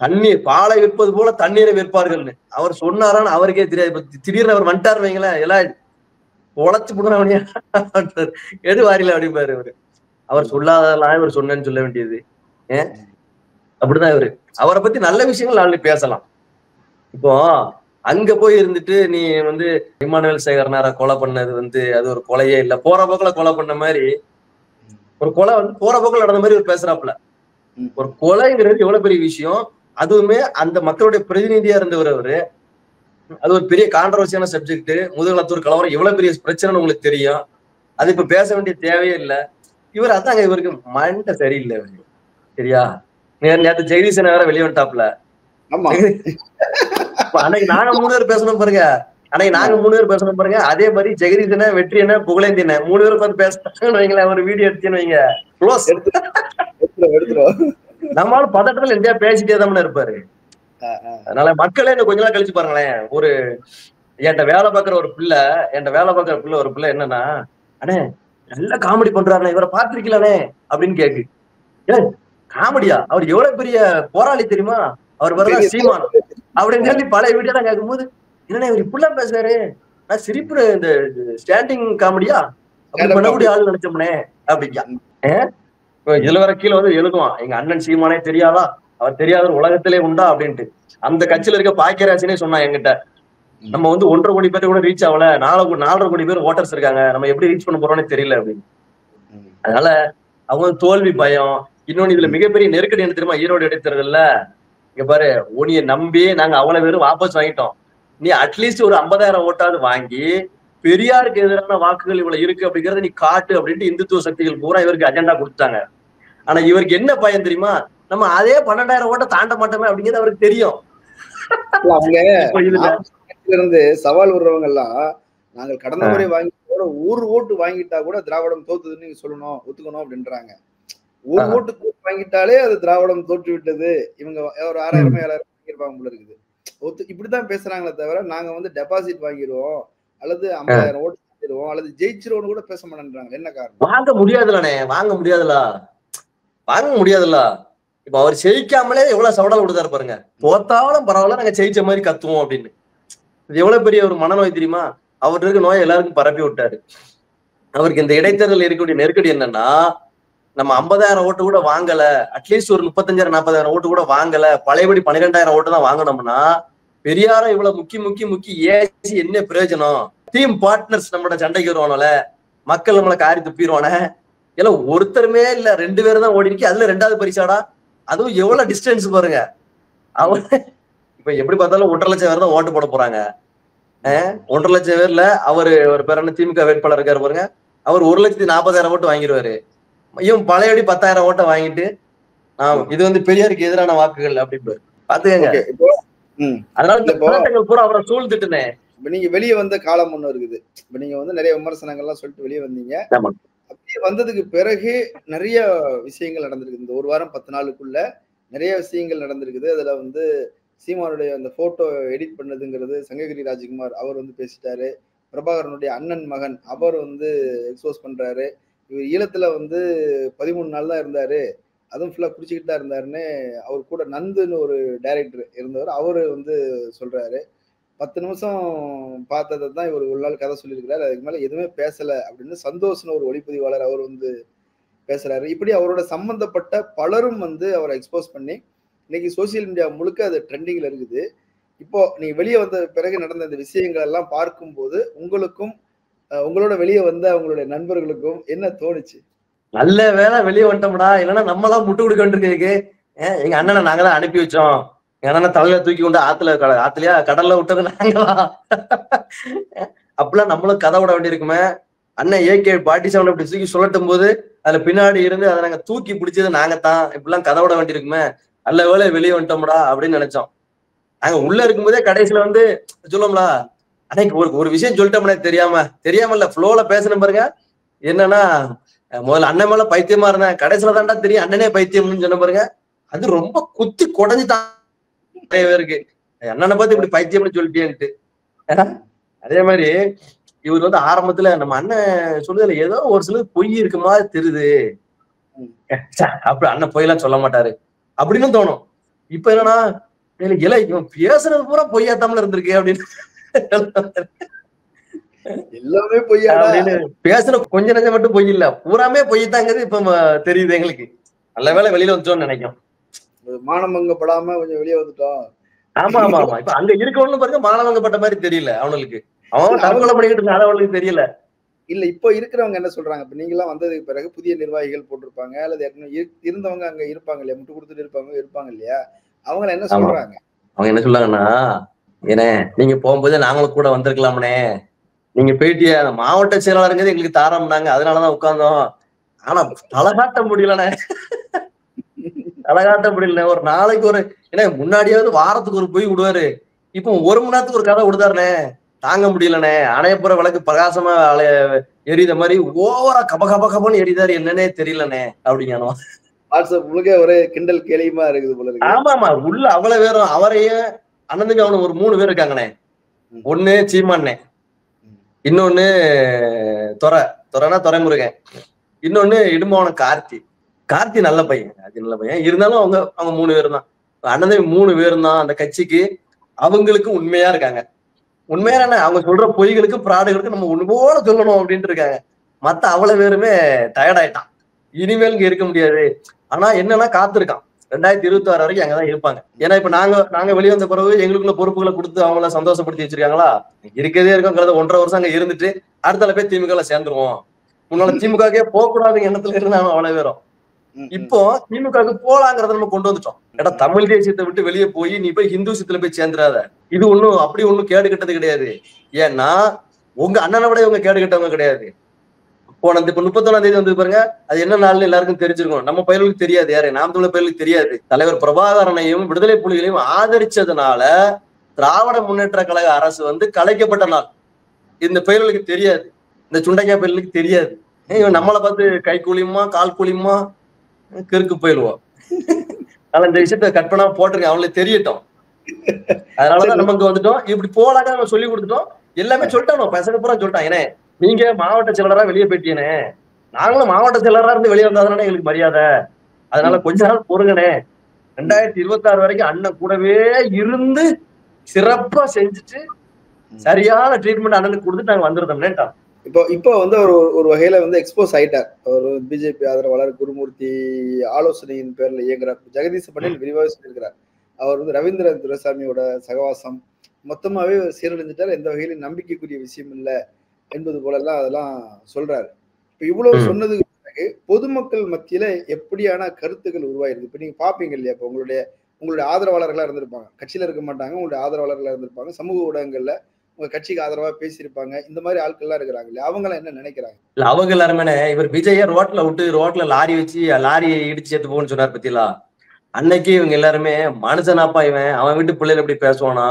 தண்ணீர் பாலை விற்பது போல தண்ணீரை விற்பார்கள்னு அவர் சொன்னாரான்னு அவருக்கே தெரியாது. திடீர்னு அவர் வந்துட்டாரு வைங்களேன், எல்லாம் உழைச்சு போடுறவனியா எது வாரில அப்படிப்பாரு அவரு. அவர் சொல்லாததெல்லாம் இவர் சொன்னேன்னு சொல்ல வேண்டியது. அப்படிதான் இவரு. அவரை பத்தி நல்ல விஷயங்கள் நாளைக்கு பேசலாம். இப்போ அங்க போய் இருந்துட்டு நீ வந்து இமானுவேல் சேகரனாரை கொலை பண்ணது வந்து அது ஒரு கொலையே இல்ல, போற போக்குல கொலை பண்ண மாதிரி ஒரு கொலை வந்து போற போக்குல நடந்த மாதிரி ஒரு பேசுறாப்புல. ஒரு கொலைங்கிறது எவ்வளவு பெரிய விஷயம், அதுவுமே அந்த மக்களுடைய பிரதிநிதியா இருந்தவர் அவரு. அது ஒரு பெரிய கான்ட்ரவர்சியான சப்ஜெக்ட். முதுகலத்தூர் கலவரம் எவ்வளவு பெரிய பிரச்சனைன்னு உங்களுக்கு தெரியும். அது இப்ப பேச வேண்டிய தேவையே இல்லை. இவர் அதாங்க, இவருக்கு மண்டை சரியில்லை இவருக்கு. சரியா? நேற்று ஜெகதீசன் வேற வெளியே வந்துட்டாப்ல. அன்னைக்கு நாங்க 3 பேர் பேசணும் பாருங்க, அன்னைக்கு நாங்க 3 பேர் பேசணும் பாருங்க. அதே மாதிரி ஜெகதீசன, வெற்றி என்ன, புகழேந்தி என்ன 3 பேரும் உட்காந்து பேசுறாங்கன்னு வைங்களேன், ஒரு வீடியோ எடுத்துன்னு வைங்க, க்ளோஸ். நம்மளால பதட்டத்துல எங்கேயா பேசிட்டே தான் இருப்பாரு. அதனால மக்களே இன்னும் கொஞ்ச நாள் கழிச்சு பாருங்களேன். ஒரு என்கிட்ட வேலை பார்க்குற ஒரு பிள்ளை என்னன்னா, அண்ணே நல்ல காமெடி பண்றாருண்ணே, இவரை பார்த்திருக்கீங்களானே அப்படின்னு கேக்கு. ஏன் காமெடியா? அவர் எவ்வளவு பெரிய போராளி தெரியுமா, அவர் வரதான் சீமான் அப்படின்னு சொல்லி பழைய வீடியோ தான் கேட்கும் போது, என்னன்னா இவர் இப்படிலாம் பேசுறாரு, நான் சிரிப்பு இந்த ஸ்டாண்டிங் காமெடியா அப்படி பண்ணக்கூடிய ஆள் நினைச்சோம்னே அப்படியா. இதுல வர கீழே வந்து எழுதுவான், எங்க அண்ணன் சீமானே தெரியாதா, அவர் தெரியாத உலகத்திலே உண்டா அப்படின்ட்டு. அந்த கட்சியில இருக்க பாக்கியராஜனே சொன்னான் என்கிட்ட, நம்ம வந்து 1.5 கோடி பேர் கூட ரீச் ஆகல, 4.5 கோடி பேர் ஓட்டர்ஸ் இருக்காங்க, நம்ம எப்படி ரீச் பண்ண போறோம்னே தெரியல அப்படின்னு. அதனால அவங்க தோல்வி பயம். இன்னொன்னு இதுல மிகப்பெரிய நெருக்கடி என்ன தெரியுமா, ஈரோடு இடைத்தேர்தல்ல இங்க பாரு, உனிய நம்பி நாங்க அவ்வளவு பேரும் வாபஸ் வாங்கிட்டோம், நீ அட்லீஸ்ட் ஒரு 50,000 ஓட்டாவது வாங்கி பெரியாருக்கு எதிரான வாக்குகள் இவ்வளவு இருக்கு அப்படிங்கறத நீ காட்டு அப்படின்ட்டு இந்துத்துவ சக்திகள் பூரா இவருக்கு அஜெண்டா கொடுத்தாங்க. ஆனா இவருக்கு என்ன பயம் தெரியுமா, நம்ம அதே 12,000 ஓட்ட தாண்ட மாட்டோமே அப்படிங்கிறது அவருக்கு தெரியும். இருந்து சவால் விடுறவங்க எல்லாம், நாங்கள் கடந்த முறை வாங்கி கூட 1 ஓட்டு வாங்கிட்டா கூட திராவிடம் தோத்துதுன்னு நீங்க சொல்லணும், ஒத்துக்கணும் அப்படின்றாங்க. 1 ஓட்டு வாங்கிட்டாலே அது திராவிடம் தோற்று விட்டது, இவங்க ஒரு 6,000 7,000 வாங்கிருப்பாங்க போல இருக்குது. இப்படிதான் பேசுறாங்களே தவிர நாங்க வந்து டெபாசிட் வாங்கிடுவோம் அல்லது 50,000 ஓட்டு வாங்கிடுவோம் அல்லது ஜெயிச்சிருவோம்னு கூட பேச மாட்டேன்றாங்க. என்ன காரணம்? வாங்க முடியாதுல்ல. இப்ப அவர் ஜெயிக்காமலே எவ்வளவு சவடால் விடுதாரு பாருங்க, தோத்தாலும் பரவாயில்ல நாங்க ஜெயிச்ச மாதிரி கத்துவோம் அப்படின்னு. இது எவ்வளவு பெரிய ஒரு மனநோய் தெரியுமா? அவருக்கு இருக்க நோய் எல்லாருக்கும் பரப்பி விட்டாரு. அவருக்கு இந்த இடைத்தேர்தல் இருக்கக்கூடிய நெருக்கடி என்னன்னா, நம்ம 50,000 ஓட்டு கூட வாங்கல, அட்லீஸ்ட் ஒரு 35,000 40,000 ஓட்டு கூட வாங்கல, பழையபடி 12,000 ஓட்டு தான் வாங்கணும்னா பெரியார இவ்வளவு முக்கி ஏசி என்ன பிரயோஜனம்? டீம் பார்ட்னர்ஸ் நம்மளோட சண்டைக்கு வருவானோல, மக்கள் நம்மளை காரி துப்பிடுவானே, எல்லாம் ஒருத்தருமே இல்ல, 2 பேரும் தான் ஓடி இருக்கு, அதுல 2வது பரிசாடா, அதுவும் எவ்வளவு டிஸ்டன்ஸ் பாருங்க. அவங்க இப்ப எப்படி பார்த்தாலும் 1.5 லட்சம் பேர் தான் ஓட்டு போட போறாங்க. 1.5 லட்சம் பேர்ல அவரு ஒரு பேர் என்ன திமுக வேட்பாளர் இருக்காரு பாருங்க, அவர் 1,40,000 ஓட்டு வாங்கிடுவாரு. இவன் பழையபடி 10,000 ஓட்டை வாங்கிட்டு இது வந்து பெரியாருக்கு எதிரான வாக்குகள் அப்படின்னு பாத்துக்கங்க. அதனால இந்த போராட்டங்கள் பூரா அவரை சூழ்ந்துட்டுனே இப்ப நீங்க வெளியே வந்த காலம் ஒண்ணு இருக்குது. இப்ப நீங்க வந்து நிறைய விமர்சனங்கள்லாம் சொல்லிட்டு வெளியே வந்தீங்க. ஆமா. அப்படியே வந்ததுக்கு பிறகு நிறைய விஷயங்கள் நடந்திருக்கு. இந்த 1 வாரம் 10 நாளுக்குள்ள நிறைய விஷயங்கள் நடந்திருக்குது. அதுல வந்து சீமானுடைய அந்த போட்டோ எடிட் பண்ணதுங்கிறது சங்ககிரி ராஜகுமார் அவர் வந்து பேசிட்டாரு. பிரபாகரனுடைய அண்ணன் மகன் அவர் வந்து எக்ஸ்போஸ் பண்றாரு. இவர் ஈழத்துல வந்து 13 நாள் தான் இருந்தாரு. அதுவும் ஃபுல்லா குடிச்சுக்கிட்டு தான் இருந்தாருன்னு அவர் கூட நந்துன்னு ஒரு டைரக்டர் இருந்தவர் அவரு வந்து சொல்றாரு. 10 நிமிஷம் பார்த்ததை தான் இவர் ஒரு நாள் கதை சொல்லியிருக்கிறாரு. அதுக்கு மேல எதுவுமே பேசல அப்படின்னு சந்தோஷ்னு ஒரு ஒளிப்பதிவாளர் அவர் வந்து பேசுறாரு. இப்படி அவரோட சம்பந்தப்பட்ட பலரும் வந்து அவரை எக்ஸ்போஸ் பண்ணி இன்னைக்கு சோசியல் மீடியா முழுக்க அது ட்ரெண்டிங்ல இருக்குது. இப்போ நீங்க வெளியே வந்த பிறகு நடந்த இந்த விஷயங்கள் எல்லாம் பார்க்கும்போது உங்களுக்கும் உங்களோட வெளியே வந்த அவங்களுடைய நண்பர்களுக்கும் என்ன தோணுச்சு? நல்ல வேலை வெளியே வந்துட்டோம்டா, இல்லைன்னா நம்மளாம் முட்டு கொடுக்க வேண்டியிருக்கு. எங்க அண்ணனை நாங்க தான் அனுப்பி வச்சோம். எங்க அண்ணனை தலையில தூக்கி கொண்டு ஆத்துலயா கடல்ல விட்டது நாங்களா? அப்பெல்லாம் நம்மளும் கதை விட வேண்டியிருக்குமே. அண்ணன் AK 47 அப்படி தூக்கி சொல்லட்டும் போது அதுல பின்னாடி இருந்து அதை நாங்க தூக்கி பிடிச்சது நாங்க தான். இப்படிலாம் கதை விட வேண்டியிருக்குமே. நல்ல வேலை வெளியே வந்துட்டோம்டா அப்படின்னு நினைச்சோம். நாங்க உள்ள இருக்கும்போதே கடைசியில வந்து சொல்லுவோம்ல, அன்னைக்கு ஒரு விஷயம் சொல்லிட்டோம்னே தெரியாம இல்ல ஃப்ளோல பேசணும் பாருங்க. என்னன்னா முதல்ல அண்ணன் மேல பைத்தியமா இருந்தேன், கடைசியில தாண்டா தெரியும் அண்ணனே பைத்தியம்னு சொன்ன பாருங்க. அது ரொம்ப குத்தி குடஞ்சுதான் நிறைய பேருக்கு, அண்ணனை பார்த்து இப்படி பைத்தியம்னு சொல்லிட்டேன்ட்டு. அதே மாதிரி இவர் வந்து ஆரம்பத்துல நம்ம அண்ணன் சொல்லுதுல ஏதோ ஒரு சிலது பொய் இருக்கு மாதிரி தெரியுது, அப்படி அண்ணன் பொய்யெல்லாம் சொல்ல மாட்டாரு அப்படின்னு தோணும். இப்ப என்னன்னா இலை இவன் பேசுறது பூரா பொய்யாத்தாமல இருந்திருக்கு அப்படின்னு எல்லாமே பொய்யா அப்படின்னு பேசுற கொஞ்ச நஞ்சம் மட்டும் பொய் இல்ல, பூராமே பொய்தாங்கிறது இப்ப தெரியுது எங்களுக்கு. நல்ல வேலை வெளியில வந்துட்டோம்னு நினைக்கும். மானமங்கப்படாம கொஞ்சம் வெளியே வந்துட்டோம். ஆமா. இப்ப அங்க இருக்கவனு பாருங்க மானவங்கப்பட்ட மாதிரி தெரியல அவனுக்கு. அவன் தற்கொலை பண்ணிக்கிட்டு இருக்கான், அவனுக்கு தெரியல. இல்ல இப்போ இருக்கிறவங்க என்ன சொல்றாங்க? இப்ப நீங்க எல்லாம் வந்ததுக்கு பிறகு புதிய நிர்வாகிகள் போட்டிருப்பாங்க அல்லது இருந்தவங்க அங்க இருப்பாங்க இல்லையா, முட்டு கொடுத்துட்டு இருப்பாங்க இல்லையா, அவங்க என்ன சொல்றாங்க? அவங்க என்ன சொல்றாங்கன்னா, ஏனே நீங்க போகும்போது நாங்களும் கூட வந்திருக்கலாம்னே, நீங்க போயிட்டிய மாவட்ட செயலாளருங்கிறது எங்களுக்கு தாரம்னாங்க, அதனாலதான் உட்கார்ந்தோம். ஆனா தலகாட்ட முடியலண்ணே, தலகாட்ட முடியல. ஒரு நாளைக்கு ஒரு ஏன்னா முன்னாடியாவது வாரத்துக்கு ஒரு போய் விடுவாரு, இப்போ 1 மணி நேரத்துக்கு ஒரு கதை விடுதாருனே, தாங்க முடியலண்ணே. அணையப்புற விளக்கு பிரகாசமா எரியுத மாதிரி ஓவரா கபன்னு எரிதாரு, என்னன்னே தெரியலண்ணே அப்படிங்கானோ. வாட்ஸ்அப் முழுக்க ஒரே கிண்டல் கேலியுமா இருக்குது போல இருக்கு. ஆமா உள்ள அவ்வளவு பேரும் அவரையே அண்ணனுக்கு அவனு ஒரு 3 பேர் இருக்காங்கண்ணே. ஒண்ணு சீமாண்ணே, இன்னொன்னு துரைமுருகன், இன்னொன்னு இடும்பவன கார்த்தி நல்ல பையன் இருந்தாலும் அவங்க 3 பேரும் தான் அண்ணன். 3 பேரும் தான் அந்த கட்சிக்கு அவங்களுக்கு உண்மையா இருக்காங்க. உண்மையா என்ன அவங்க சொல்ற பொய்களுக்கு பிராடுகளுக்கு நம்ம உண்மையோட சொல்லணும் அப்படின்ட்டு இருக்காங்க. மத்த அவ்வளவு பேருமே டயர்ட் ஆயிட்டான், இனிமேல் இங்க இருக்க முடியாது. ஆனா என்னன்னா காத்திருக்கான் 2026 வரைக்கும் அங்கதான் இருப்பாங்க. ஏன்னா இப்ப நாங்க வெளியே வந்த பிறகு எங்களுக்குள்ள பொறுப்புகளை கொடுத்து அவங்கள சந்தோஷப்படுத்தி வச்சிருக்காங்களா, இருக்கதே இருக்கோம். 1.5 வருஷம் அங்க இருந்துட்டு அடுத்தால போய் திமுக சேர்ந்துருவோம். முன்னால திமுகவே போகக்கூடாதுங்க எண்ணத்துல இருந்தாங்க அவ்வளவு பேரும். இப்போ திமுகவுக்கு போலாங்கிறத நம்ம கொண்டு வந்துட்டோம். ஏன்னா தமிழ் தேசியத்தை விட்டு வெளியே போய் நீ போய் ஹிந்துசத்துல போய் சேர்ந்துடாத. இது அப்படி ஒண்ணும் கேடு கட்டது கிடையாது. ஏன்னா உங்க அண்ணனை விட இவங்க கேடு கட்டவங்க கிடையாது. போன இப்ப 31ஆம் தேதி வந்து பாருங்க, அது என்ன நாள்னு எல்லாருக்கும் தெரிஞ்சிருக்கும். நம்ம பயிர்களுக்கு தெரியாது, யாரு நாம் தமிழர் பயிர்களுக்கு தெரியாது. தலைவர் பிரபாகரனையும் விடுதலை புலிகளையும் ஆதரிச்சதுனால திராவிட முன்னேற்ற கழக அரசு வந்து கலைக்கப்பட்ட நாள். இந்த பயிர்களுக்கு தெரியாது, இந்த சுண்டைக்காய் பயிர்களுக்கு தெரியாது. இவன் நம்மளை பார்த்து கை கூலியுமா கால் கூலியுமா கிறுக்கு போயிடுவோம். அதனால இந்த விஷயத்த கட் பண்ணா போட்டிருக்கேன், அவங்களுக்கு தெரியட்டும். அதனாலதான் நமக்கு வந்துட்டோம். இப்படி போலாக்க நம்ம சொல்லி கொடுத்துட்டோம். எல்லாமே சொல்லிட்டோம், பசங்க பூரா சொல்லிட்டான். ஏன்னா நீங்க மாவட்ட செயலரா வெளியே போயிட்டீனே, நாங்களும் மாவட்ட செயலரா இருந்து வெளியே வந்தாதானே எங்களுக்கு மரியாதை. அதனால கொஞ்ச நாள் பொறுங்கனே, 2026 வரைக்கும் அண்ணன் கூடவே இருந்து சிறப்பா செஞ்சுட்டு சரியான ட்ரீட்மெண்ட் அண்ணனுக்கு கொடுத்துட்டு நாங்க வந்துருந்தோம்னேட்டான். இப்போ வந்து ஒரு வகையில வந்து எக்ஸ்போஸ் ஆயிட்டார். ஒரு பிஜேபி ஆதரவாளர் குருமூர்த்தி ஆலோசனையின் பேர்ல இயங்குறார். ஜெகதீச பட்டேல் விரிவாக சொல்லியிருக்கிறார். அவர் வந்து ரவீந்திர துரைசாமியோட சகவாசம் மொத்தமாவே சீரழிஞ்சிட்டார், எந்த வகையிலும் நம்பிக்கைக்குரிய விஷயம் இல்லை என்பது போல எல்லாம் அதெல்லாம் சொல்றாரு. இப்ப இவ்வளவு சொன்னதுக்கு பிறகு பொதுமக்கள் மத்தியில எப்படியான கருத்துக்கள் உருவாயிருக்கு? இப்ப நீங்க பாப்பீங்க இல்லையா, இப்ப உங்களுடைய ஆதரவாளர்களா இருந்திருப்பாங்க, கட்சியில இருக்க மாட்டாங்க, உங்களுடைய ஆதரவாளர்களா இருந்திருப்பாங்க, சமூக ஊடகங்கள்ல உங்க கட்சிக்கு ஆதரவா பேசியிருப்பாங்க, இந்த மாதிரி ஆட்கள் எல்லாம் இருக்கிறாங்க இல்லையா, அவங்க எல்லாம் என்ன நினைக்கிறாங்க? இல்ல அவங்க எல்லாருமே இவர் விஜய ரோட்ல லாரி வச்சு லாரியை இடிச்சு சேர்த்து போகணும்னு சொன்னார் பத்தியா. அன்னைக்கு இவங்க எல்லாருமே மனுஷனாப்பா இவன், அவன் வீட்டு பிள்ளைல எப்படி பேசுவானா,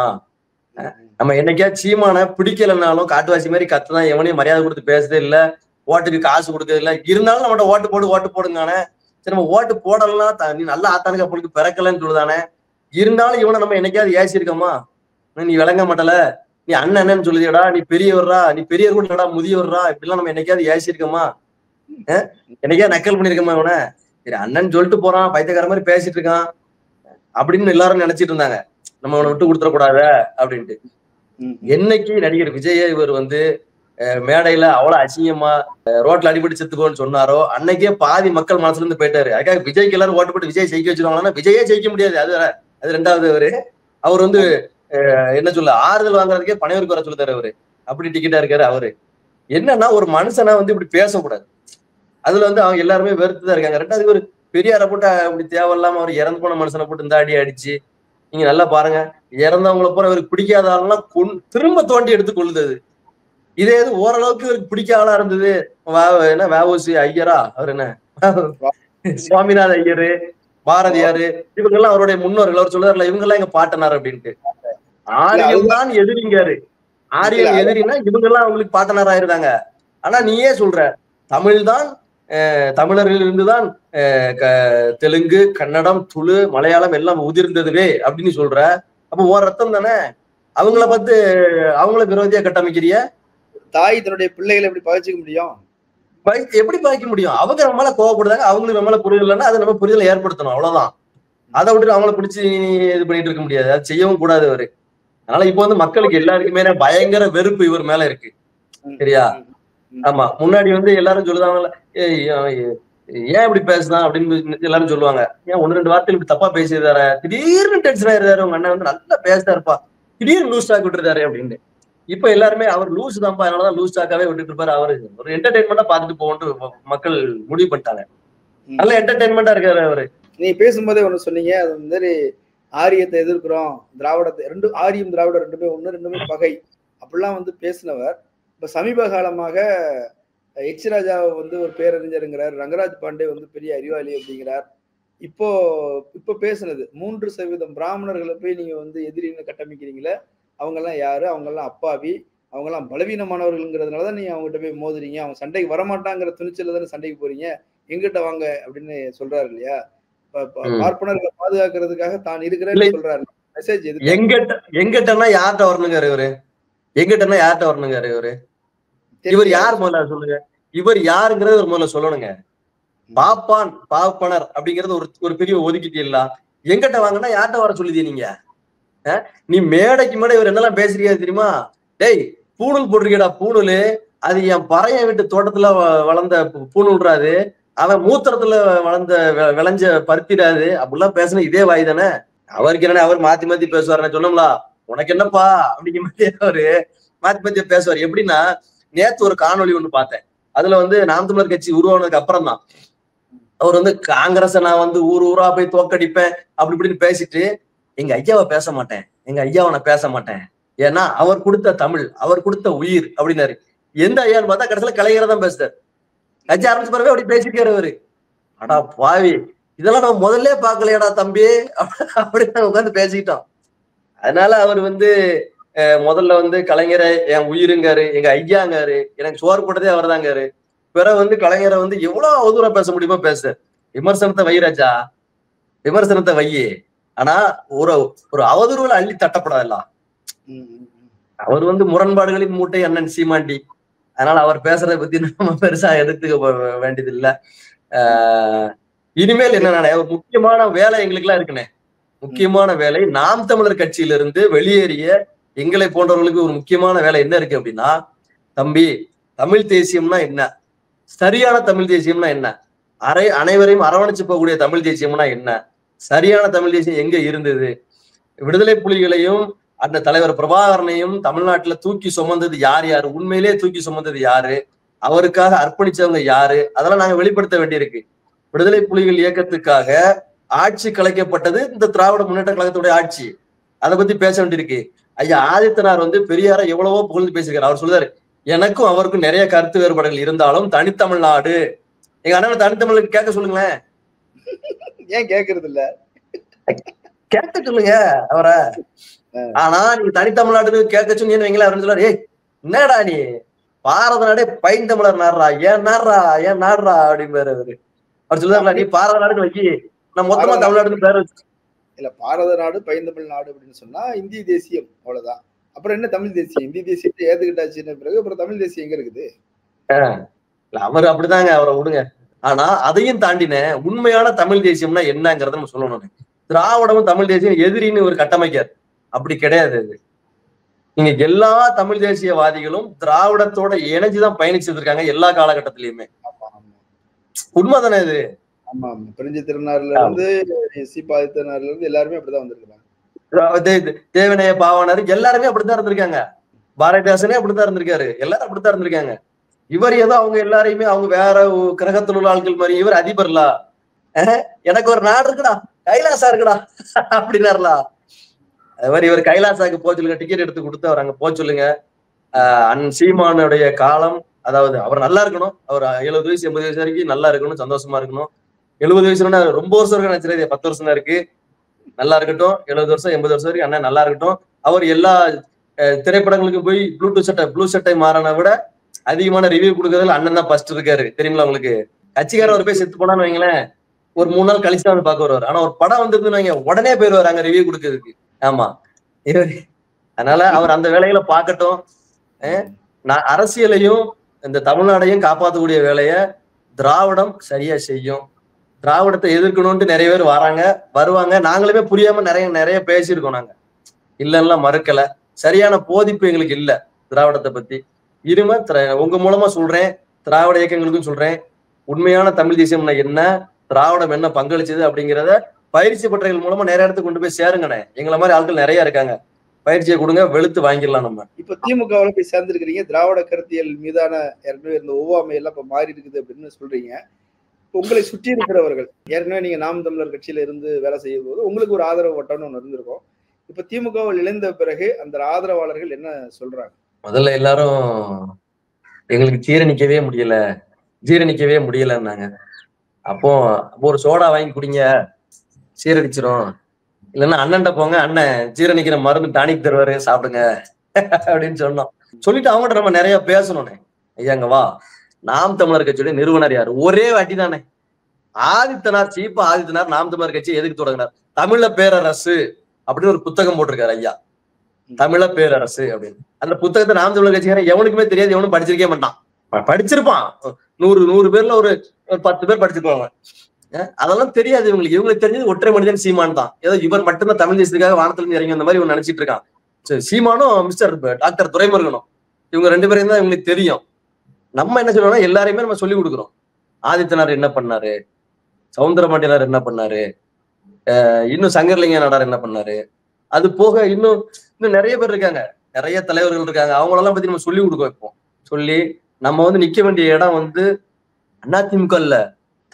நம்ம என்னைக்கா சீமான பிடிக்கலனாலும் காட்டுவாசி மாதிரி கத்துதான், எவனையும் மரியாதை கொடுத்து பேசுதே இல்ல, ஓட்டுக்கு காசு கொடுக்கறது இல்ல. இருந்தாலும் நம்மகிட்ட ஓட்டு போடுங்கானே. சரி, நம்ம ஓட்டு போடலாம், நீ நல்லா ஆத்தானுக்கு அப்பளுக்கு பிறக்கலன்னு சொல்லுதானே. இருந்தாலும் இவனை நம்ம என்னைக்காவது ஏசிருக்கோமா? நீ விளங்க மாட்டல, நீ அண்ணன்னு சொல்லுதியடா, நீ பெரியவர்றா, நீ பெரியவர் கூட இல்லடா முதியவர்றா, இப்படிலாம் நம்ம என்னைக்காவது ஏசிருக்கோமா? என்னைக்காவது நக்கல் பண்ணிருக்கோமா இவனை? சரி, அண்ணன் சொல்லிட்டு போறான், பைத்தியக்கார மாதிரி பேசிட்டு இருக்கான் அப்படின்னு எல்லாரும் நினைச்சிட்டு இருந்தாங்க. நம்ம அவனை விட்டு கொடுத்துடக்கூடாத அப்படின்ட்டு. என்னைக்கு நடிகர் விஜய இவர் வந்து மேடையில அவ்வளவு அசிங்கமா ரோட்ல அடிபடி செத்துக்கோன்னு சொன்னாரோ, அன்னைக்கே பாதி மக்கள் மனசுல இருந்து போயிட்டாரு. அதுக்காக விஜய்க்கு எல்லாரும் ஓட்டு போட்டு விஜய் ஜெயிக்க வச்சிருவாங்கன்னா விஜயே ஜெயிக்க முடியாது. அது ரெண்டாவது. அவர் வந்து என்ன சொல்ல, ஆறுதல் வாங்குறதுக்கே பனையூருக்கு வர சொல்லுறாரு அவரு. அப்படி டிக்கெட்டா இருக்காரு அவரு. என்னன்னா, ஒரு மனுஷனா வந்து இப்படி பேசக்கூடாது. அதுல வந்து அவங்க எல்லாருமே வெறுத்துதான் இருக்காங்க. ரெண்டாவது, ஒரு பெரியார போட்டு அப்படி தேவையில்லாம அவர் இறந்து போன மனுஷனை போட்டு இந்த அடி அடிச்சு, நீங்க நல்லா பாருங்க, இறந்தவங்களை போற இவருக்கு பிடிக்காத ஆளுலாம் திரும்ப தோண்டி எடுத்து கொள்ளுது. இதே இது ஓரளவுக்கு இவருக்கு பிடிக்க ஆளா இருந்தது, என்ன வஉசி ஐயரா, அவர் என்ன சுவாமிநாத ஐயரு, பாரதியாரு, இவங்க எல்லாம் அவருடைய முன்னோர்கள். அவர் சொல்றாருல, இவங்க எல்லாம் எங்க பாட்டனார் அப்படின்ட்டு. ஆரியம் தான் எதிரிங்காரு. ஆரியம் எதிரின்னா இவங்க எல்லாம் அவங்களுக்கு பாட்டனார் ஆயிருந்தாங்க. ஆனா நீயே சொல்ற, தமிழ்தான் தமிழர்கள் இருந்துதான் தெலுங்கு, கன்னடம், துளு, மலையாளம் எல்லாம் உதிர்ந்ததுவே அப்படின்னு சொல்ற. அப்ப ஓர் ரத்தம் தானே. அவங்கள பார்த்து அவங்கள விரோதியா கட்டமைக்கிறிய. தாய் தன்னுடைய பிள்ளைகளை எப்படி பகிச்சிக்க முடியும்? எப்படி பாய்க்க முடியும்? அவங்க நம்ம மேல கோவப்படுறாங்க, அவங்களுக்கு நம்ம மேல புரிதல் இல்லைன்னா அதை நம்ம புரிதலை ஏற்படுத்தணும், அவ்வளவுதான். அதை விட்டு அவங்கள பிடிச்சி இது பண்ணிட்டு இருக்க முடியாது, அது செய்யவும் கூடாது அவரு. அதனால இப்ப வந்து மக்களுக்கு எல்லாருக்குமே பயங்கர வெறுப்பு இவர் மேல இருக்கு, சரியா? ஆமா, முன்னாடி வந்து எல்லாரும் சொல்லுதாங்கல்ல, ஏன் இப்படி பேசுதான் அப்படின்னு எல்லாரும் சொல்லுவாங்க. ஏன் 1-2 வார்த்தைகள் இப்படி தப்பா பேசியிருந்தாரு, திடீர்னு டென்ஷன் ஆயிருந்தாரு, உங்க அண்ணன் வந்து நல்லா பேசுறாருப்பா, திடீர்னு லூஸ் டாக் விட்டுருந்தாரு அப்படின்னு. இப்ப எல்லாருமே அவர் லூஸ் தான்ப்பா, அதனாலதான் லூஸ் டாக்காவே விட்டுட்டு இருப்பாரு, அவரு ஒரு என்டர்டைன்மெண்டா பாத்துட்டு போகணும்னு மக்கள் முடிவு பண்ணிட்டாங்க. நல்ல என்டர்டைன்மெண்டா இருக்காரு அவரு. நீ பேசும்போதே ஒண்ணு சொன்னீங்க, அது வந்து ஆரியத்தை எதிர்க்கிறோம், திராவிடத்தை ஆரியம் திராவிடம் ரெண்டுமே பகை அப்படிலாம் வந்து பேசினவர். இப்ப சமீப காலமாக எச் ராஜாவை வந்து ஒரு பேரறிஞருங்கிறார், ரங்கராஜ் பாண்டே வந்து பெரிய அறிவாளி அப்படிங்கிறார். இப்போ பேசுனது 3% பிராமணர்களை போய் நீங்க வந்து எதிரின்னு கட்டமைக்கிறீங்களே, அவங்க எல்லாம் யாரு, அவங்க எல்லாம் அப்பாவி, அவங்க எல்லாம் பலவீனமானவர்கள்ங்கிறதுனாலதான் நீங்க அவங்ககிட்ட போய் மோதுறீங்க, அவங்க சண்டைக்கு வரமாட்டாங்கிற துணிச்சல தானே சண்டைக்கு போறீங்க, எங்கிட்ட வாங்க அப்படின்னு சொல்றாரு இல்லையா? பார்ப்பனர்களை பாதுகாக்கிறதுக்காக தான் இருக்கிறேன்னு சொல்றாரு. மெசேஜ் எங்கிட்டன்னா யார்கிட்ட வரணுங்காரு இவரு? எங்கிட்டன்னா யார்கிட்ட வரணுங்காரு இவரு? இவர் யார் முதல்ல சொல்லுங்க, இவர் யாருங்கிறது ஒரு முதல்ல சொல்லணுங்க. பாப்பனர் அப்படிங்கறது ஒரு பெரிய ஒதுக்கிட்டு இல்ல. எங்கிட்ட வாங்கன்னா யார்கிட்ட வர சொல்லுதீங்க நீங்க? நீ மேடைக்கு மேடை இவர் என்னெல்லாம் பேசுறீங்க தெரியுமா? டேய், பூணூல் போட்டிருக்கேடா, பூணூலு அது என் பறைய வீட்டு தோட்டத்துல வளர்ந்த பூணூல்றாது, அவன் மூத்திரத்துல விளைஞ்ச பருத்திடாது அப்படிலாம் பேசுன இதே வாய் தானே. அவருக்கு என்ன, அவர் மாத்தி மாத்தி பேசுவாரு. சொன்னோம்ல, உனக்கு என்னப்பா அப்படிங்கிற மாதிரி அவரு மாத்தி மாத்தி பேசுவார். எப்படின்னா, நேத்து ஒரு காணொலி ஒண்ணு பார்த்தேன். அதுல வந்து நாம் தமிழர் கட்சி உருவானதுக்கு அப்புறம் தான் அவர் வந்து காங்கிரஸை நான் வந்து ஊரா போய் தோக்கடிப்பேன் அப்படி இப்படின்னு பேசிட்டு, எங்க ஐயாவை பேச மாட்டேன், எங்க ஐயாவை நான் பேச மாட்டேன், ஏன்னா அவர் கொடுத்த தமிழ், அவர் கொடுத்த உயிர் அப்படின்னாரு. எந்த ஐயான்னு பார்த்தா கடைசியில கலைஞரதான் பேசுறாரு. கட்சி ஆரம்பிச்ச பிறகு அப்படி பேசிக்காரு அவரு. அடா பாவி, இதெல்லாம் நம்ம முதல்ல பாக்கலையாடா தம்பி அப்படின்னு உட்காந்து பேசிக்கிட்டோம். அதனால அவர் வந்து முதல்ல வந்து கலைஞரை என் உயிருங்காரு, எங்க ஐயாங்காரு, எனக்கு சோறு போட்டதே அவர் தாங்காரு. பிறகு வந்து கலைஞரை வந்து எவ்வளவு அவதூறா பேச முடியுமோ பேச. விமர்சனத்தை வை ராஜா, விமர்சனத்தை வையே, ஆனா ஒரு அவதூறுகளை அள்ளி தட்டப்படாதல்ல. அவர் வந்து முரண்பாடுகளின் மூட்டை அண்ணன் சீமாண்டி. அதனால அவர் பேசுறதை பத்தி நம்ம பெருசா எடுத்துக்க வேண்டியது இல்ல. இனிமேல் என்ன, ஒரு முக்கியமான வேலை எங்களுக்கு எல்லாம் இருக்குண்ணே. முக்கியமான வேலை, நாம் தமிழர் கட்சியிலிருந்து வெளியேறிய எங்களை போன்றவர்களுக்கு ஒரு முக்கியமான வேலை என்ன இருக்கு அப்படின்னா, தம்பி, தமிழ் தேசியம்னா என்ன, சரியான தமிழ் தேசியம்னா என்ன, அனைவரையும் அரவணைச்சு போகக்கூடிய தமிழ் தேசியம்னா என்ன, சரியான தமிழ் தேசியம் எங்க இருந்தது, விடுதலை புலிகளையும் அந்த தலைவர் பிரபாகரனையும் தமிழ்நாட்டுல தூக்கி சுமந்தது யார் யாரு, உண்மையிலே தூக்கி சுமந்தது யாரு, அவருக்காக அர்ப்பணிச்சவங்க யாரு, அதெல்லாம் நாங்க வெளிப்படுத்த வேண்டியிருக்கு. விடுதலை புலிகள் இயக்கத்துக்காக ஆட்சி கலைக்கப்பட்டது இந்த திராவிட முன்னேற்ற கழகத்துடைய ஆட்சி. அதை பத்தி பேச வேண்டியிருக்கு. ஐயா ஆதித்தனார் வந்து பெரியாரை எவ்வளவோ புகழ்ந்து பேசியிருக்காரு. அவர் சொல்றாரு, எனக்கும் அவருக்கும் நிறைய கருத்து வேறுபாடுகள் இருந்தாலும் தனித்தமிழ்நாடு. எங்க அண்ணன் தனித்தமிழுக்கு கேட்க சொல்லுங்களேன். ஏன் கேட்கறது இல்ல? கேட்க சொல்லுங்க அவரை. ஆனா நீங்க தனித்தமிழ்நாடுன்னு கேட்க சொன்னீங்கன்னு வைங்களேன், அவரு சொல்லுவாரு, ஏய் என்னடா நீ பாரத நாடே பைந்தமிழர் நாடுறா, ஏன் நாடுறா ஏன் நாடுறா அப்படிம்பாரு அவரு. அவர் சொல்லுவாருல, நீ பாரத நாடுன்னு வைக்கி, நான் மொத்தமா தமிழ்நாடுன்னு பேர் வச்சு. இல்ல, பாரத நாடு பைந்தமிழ் நாடு அப்படின்னு சொன்னா இந்திய தேசியம் அவ்வளவுதான். அப்புறம் என்ன தமிழ் தேசியம்? இந்திய தேசியத்தை ஏத்துக்கிட்டாச்சுன்னு பிறகு அப்புறம் தமிழ் தேசியம் எங்க இருக்குது? இல்ல, அவரு அப்படிதாங்க, அவரை விடுங்க. ஆனா அதையும் தாண்டின உண்மையான தமிழ் தேசியம்னா என்னங்கறத நம்ம சொல்லணும். திராவிடமும் தமிழ் தேசியம் எதிரின்னு ஒரு கட்டமைக்காது, அப்படி கிடையாது அது. நீங்க எல்லா தமிழ் தேசியவாதிகளும் திராவிடத்தோட இணைஞ்சுதான் பயணிச்சுட்டு இருக்காங்க எல்லா காலகட்டத்திலயுமே. உண்மைதானே இது? ஆமா ஆமா, பிரிஞ்சு திருநாள்ல இருந்து சீப்பாதித்தனார்ல இருந்து எல்லாருமே அப்படிதான் வந்திருக்காங்க. தேவனைய பாவனாரு எல்லாருமே அப்படித்தான் இருந்திருக்காங்க. பாரதிதாசனே அப்படித்தான் இருந்திருக்காரு, எல்லாரும் அப்படித்தான் இருந்திருக்காங்க. இவர் ஏதோ அவங்க எல்லாரையுமே அவங்க வேற கிரகத்தில் உள்ள ஆட்கள் மாதிரி, இவர் அதிபர்லா, எனக்கு ஒரு நாடு இருக்குடா, கைலாசா இருக்குடா அப்படின்னாருலா. அது மாதிரி இவர் கைலாசாக்கு போக சொல்லுங்க, டிக்கெட் எடுத்து கொடுத்து அவர் அங்க போக சொல்லுங்க. சீமானுடைய காலம், அதாவது அவர் நல்லா இருக்கணும், அவர் 70 வயசு 80 வயசு வரைக்கும் நல்லா இருக்கணும், சந்தோஷமா இருக்கணும். 70 வயசுனா ரொம்ப வருஷம் இருக்கு நினைச்சிடாதீங்க, 10 வருஷம் தான் இருக்கு. நல்லா இருக்கட்டும், 70 வருஷம் 80 வருஷம் வரைக்கும் அண்ணன் நல்லா இருக்கட்டும். அவர் எல்லா திரைப்படங்களுக்கும் போய் ப்ளூ சட்டை மாறனை விட அதிகமான ரிவ்யூ கொடுக்கறதுல அண்ணன் தான் ஃபர்ஸ்ட் இருக்காரு, தெரியுங்களா உங்களுக்கு? கட்சிக்காரர் ஒரு போய் செத்து போனான்னு வைங்களேன், ஒரு 3 நாள் கழிச்சு தான் பார்க்க வருவார். ஆனா ஒரு படம் வந்துருந்துன்னு வைங்க, உடனே போயிருவாரு அங்க ரிவ்யூ கொடுக்கறதுக்கு. ஆமா, அதனால அவர் அந்த வேலைகளை பார்க்கட்டும். நான் அரசியலையும் இந்த தமிழ்நாடையும் காப்பாற்றக்கூடிய வேலையை திராவிடம் சரியா செய்யும். திராவிடத்தை எதிர்க்கணும்ட்டு நிறைய பேர் வருவாங்க. நாங்களுமே புரியாம நிறைய பேசியிருக்கோம். நாங்க இல்லைன்னா மறுக்கல, சரியான போதிப்பு எங்களுக்கு இல்ல திராவிடத்தை பத்தி. இருமை உங்க மூலமா சொல்றேன், திராவிட இயக்கங்களுக்கும் சொல்றேன், உண்மையான தமிழ் தேசியம்னா என்ன, திராவிடம் என்ன பங்களிச்சது அப்படிங்கிறத பயிற்சி பட்டறைகள் மூலமா நிறைய இடத்துக்கு கொண்டு போய் சேருங்கண்ணே. எங்களை மாதிரி ஆட்கள் நிறைய இருக்காங்க, பயிற்சியை கொடுங்க, வெளுத்து வாங்கிடலாம் நம்ம. இப்ப திமுகவுல போய் சேர்ந்திருக்கிறீங்க, திராவிட கருத்தியல் மீதான ஏற்கனவே இந்த ஒவ்வாமை எல்லாம் இப்ப மாறி இருக்குது அப்படின்னு சொல்றீங்க. உங்களை சுற்றி இருக்கிறவர்கள், ஏற்கனவே நீங்க நாம் தமிழர் கட்சியில இருந்து வேலை செய்யும் போது உங்களுக்கு ஒரு ஆதரவு வட்டம்னு ஒண்ணு இருந்திருக்கும். இப்ப திமுகவில் இணைந்த பிறகு அந்த ஆதரவாளர்கள் என்ன சொல்றாங்க? முதல்ல எல்லாரும் எங்களுக்கு ஜீரணிக்கவே முடியலன்னாங்க. அப்போ ஒரு சோடா வாங்கி குடிங்க, சீரடிச்சிரும், இல்லைன்னா அண்ணன்ட்ட போங்க, அண்ணன் ஜீரணிக்கிற மருந்து டானிக் தருவாரு, சாப்பிடுங்க அப்படின்னு சொன்னோம். சொல்லிட்டு அவங்ககிட்ட நம்ம நிறைய பேசணும்னே. ஐயாங்க வா, நாம் தமிழர் கட்சியுடைய நிறுவனர் யாரு? ஒரே வாட்டி தானே ஆதித்தனார், சீப்பா ஆதித்தனார் நாம் தமிழர் கட்சி எதுக்கு தொடங்கினார்? தமிழ பேரரசு அப்படின்னு ஒரு புத்தகம் போட்டிருக்காரு ஐயா, தமிழ பேரரசு அப்படின்னு. அந்த புத்தகத்தை நாம் தமிழர் கட்சிக்காரன் எவனுக்குமே தெரியாது, எவனும் படிச்சிருக்கே மாட்டான். படிச்சிருப்பான் 100 பேர்ல ஒரு 10 பேர் படிச்சிருப்பாங்க. அதெல்லாம் தெரியாது இவங்களுக்கு தெரிஞ்சது ஒற்றை மனிதன் சீமான் தான். ஏதோ இவர் மட்டும்தான் தமிழ் தேசத்துக்காக வானத்துல இருந்து இறங்கி அந்த மாதிரி இவன் நினைச்சிட்டு இருக்கான். சீமானும் மிஸ்டர் டாக்டர் துரைமுருகனும், இவங்க 2 பேரையும் தான் இவங்களுக்கு தெரியும். நம்ம என்ன சொல்றோம்னா எல்லாரையுமே நம்ம சொல்லி கொடுக்குறோம். ஆதித்தனார் என்ன பண்ணாரு, சவுந்தரபாண்டியனார் என்ன பண்ணாரு, இன்னும் சங்கரலிங்க நாடார் என்ன பண்ணாரு, அது போக இன்னும் நிறைய பேர் இருக்காங்க, நிறைய தலைவர்கள் இருக்காங்க. அவங்களெல்லாம் பத்தி நம்ம சொல்லி கொடுக்க வைப்போம். சொல்லி நம்ம நிக்க வேண்டிய இடம் அதிமுக இல்ல,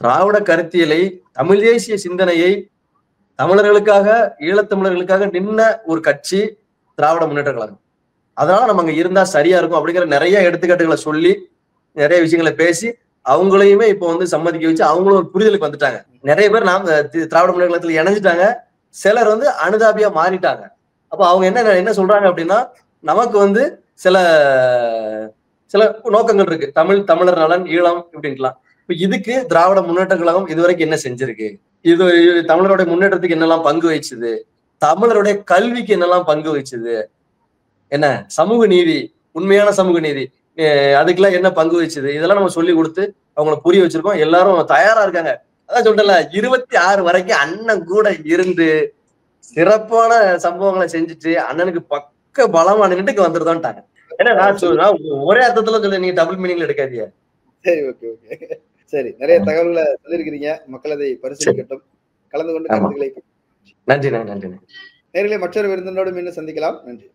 திராவிட கருத்தியலை, தமிழ் தேசிய சிந்தனையை, தமிழர்களுக்காக ஈழத்தமிழர்களுக்காக நின்ன ஒரு கட்சி திராவிட முன்னேற்ற கழகம். அதனால நம்ம அங்க இருந்தா சரியா இருக்கும் அப்படிங்கிற நிறைய எடுத்துக்காட்டுகளை சொல்லி நிறைய விஷயங்களை பேசி அவங்களையுமே இப்போ சம்மதிக்க வச்சு அவங்களும் ஒரு புரிதலுக்கு வந்துட்டாங்க. நிறைய பேர் நாம் திராவிட முன்னேற்ற கழகத்துல இணைஞ்சிட்டாங்க, சிலர் அனுதாபியா மாறிட்டாங்க. அப்போ அவங்க என்ன சொல்றாங்க அப்படின்னா, நமக்கு சில சில நோக்கங்கள் இருக்கு, தமிழர் நலன், ஈழம் இப்படின்லாம். இப்ப இதுக்கு திராவிட முன்னேற்ற கழகம் இதுவரைக்கும் என்ன செஞ்சிருக்கு, இது தமிழருடைய முன்னேற்றத்துக்கு என்னெல்லாம் பங்கு வகிச்சது, தமிழருடைய கல்விக்கு என்னெல்லாம் பங்கு வகிச்சது, என்ன சமூக நீதி, உண்மையான சமூக நீதி, அதுக்கெல்லாம் என்ன பங்கு வகிச்சது, இதெல்லாம் நம்ம சொல்லி கொடுத்து அவங்கள புரிய வச்சிருக்கோம். எல்லாரும் தயாரா இருக்காங்க. அதான் சொல்றேன்ல, 26 வரைக்கும் அண்ணன் கூட இருந்து சிறப்பான சம்பவங்களை செஞ்சுட்டு அண்ணனுக்கு பக்க பலமா நின்றுட்டு வந்துருதோன்ட்டாங்க. ஏன்னா நான் ஒரே அர்த்தத்துல சொல்ல, நீங்க டபுள் மீனிங்ல எடுக்காதீங்க. சரி, ஓகே. சரி, நிறைய தகவல்களை சொல்லியிருக்கிறீங்க, மக்கள் அதை பரிசீலிக்கட்டும். கலந்து கொண்டு கருத்துக்களை நன்றி. நேரிலே மற்றொரு விருந்தினோடு மீண்டும் சந்திக்கலாம். நன்றி.